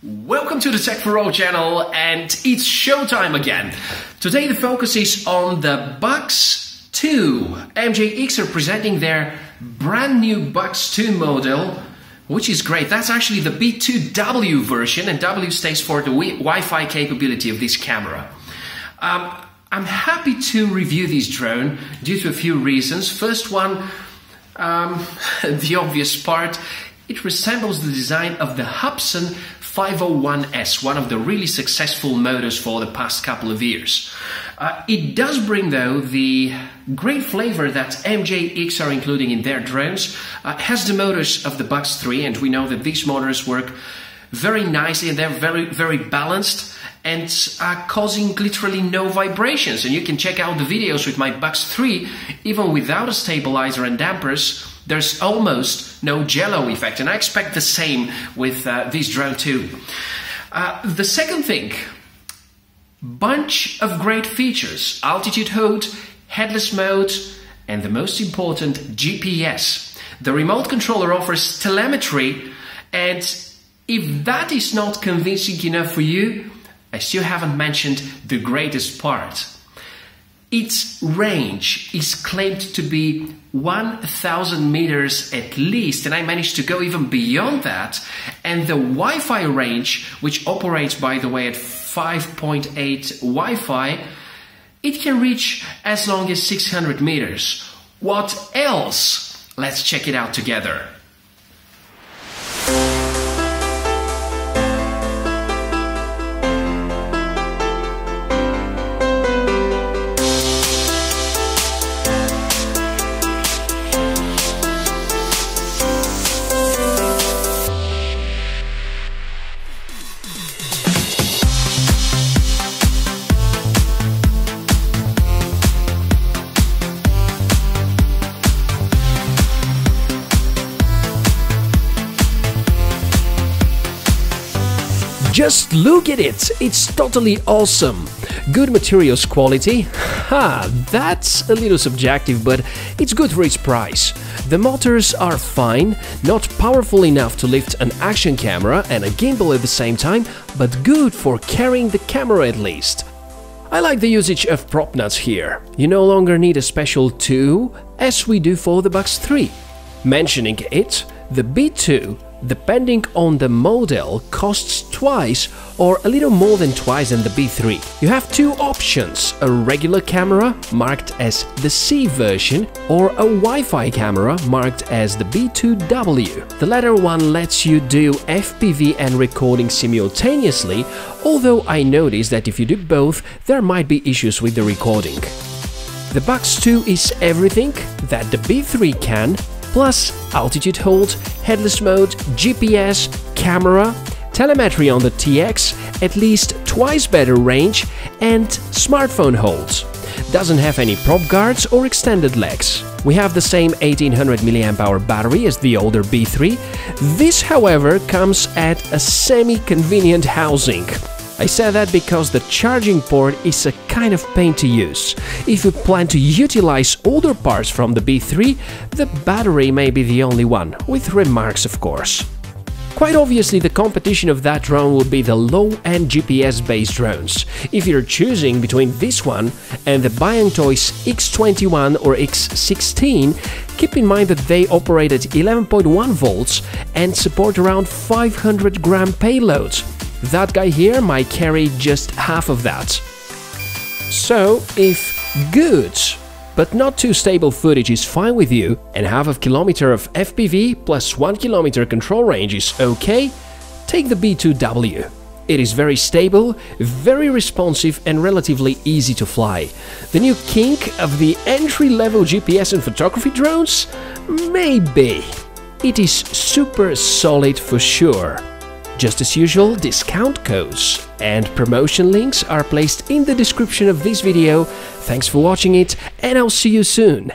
Welcome to the Tech for All channel, and it's showtime again. Today the focus is on the Bugs 2. MJX are presenting their brand new Bugs 2 model, which is great. That's actually the B2W version, and W stands for the Wi-Fi capability of this camera. I'm happy to review this drone due to a few reasons. First one, the obvious part, it resembles the design of the Hubsan 501S, one of the really successful motors for the past couple of years. It does bring, though, the great flavor that MJX are including in their drones. Has the motors of the Bugs 3, and we know that these motors work very nicely and they're very balanced and are causing literally no vibrations. And you can check out the videos with my Bugs 3, even without a stabilizer and dampers. There's almost no jello effect, and I expect the same with this drone too. The second thing, bunch of great features: altitude hold, headless mode, and the most important, GPS. The remote controller offers telemetry, and if that is not convincing enough for you, I still haven't mentioned the greatest part. Its range is claimed to be 1,000 meters at least, and I managed to go even beyond that. And the Wi-Fi range, which operates, by the way, at 5.8 Wi-Fi, it can reach as long as 600 meters. What else? Let's check it out together. Just look at it, it's totally awesome. Good materials quality, that's a little subjective, but it's good for its price. The motors are fine, not powerful enough to lift an action camera and a gimbal at the same time, but good for carrying the camera at least. I like the usage of prop nuts here. You no longer need a special tool, as we do for the Bugs 3. Mentioning it, the B2, depending on the model, costs twice or a little more than twice than the B3. You have two options: a regular camera marked as the C version or a Wi-Fi camera marked as the B2W. The latter one lets you do FPV and recording simultaneously, although I noticed that if you do both, there might be issues with the recording. The Bugs 2 is everything that the B3 can, plus altitude hold, headless mode, GPS, camera, telemetry on the TX, at least twice better range, and smartphone holds. Doesn't have any prop guards or extended legs. We have the same 1800 mAh battery as the older B3. This, however, comes at a semi-convenient housing. I said that because the charging port is a kind of pain to use. If you plan to utilize older parts from the B3, the battery may be the only one, with remarks of course. Quite obviously, the competition of that drone will be the low-end GPS-based drones. If you're choosing between this one and the Biotoys X21 or X16, keep in mind that they operate at 11.1 volts and support around 500 gram payloads. That guy here might carry just half of that. So, if good but not too stable footage is fine with you, and half a kilometer of FPV plus 1 kilometer control range is okay, take the B2W. It is very stable, very responsive and relatively easy to fly. The new kink of the entry-level GPS and photography drones? Maybe. It is super solid for sure. Just as usual, discount codes and promotion links are placed in the description of this video. Thanks for watching it, and I'll see you soon.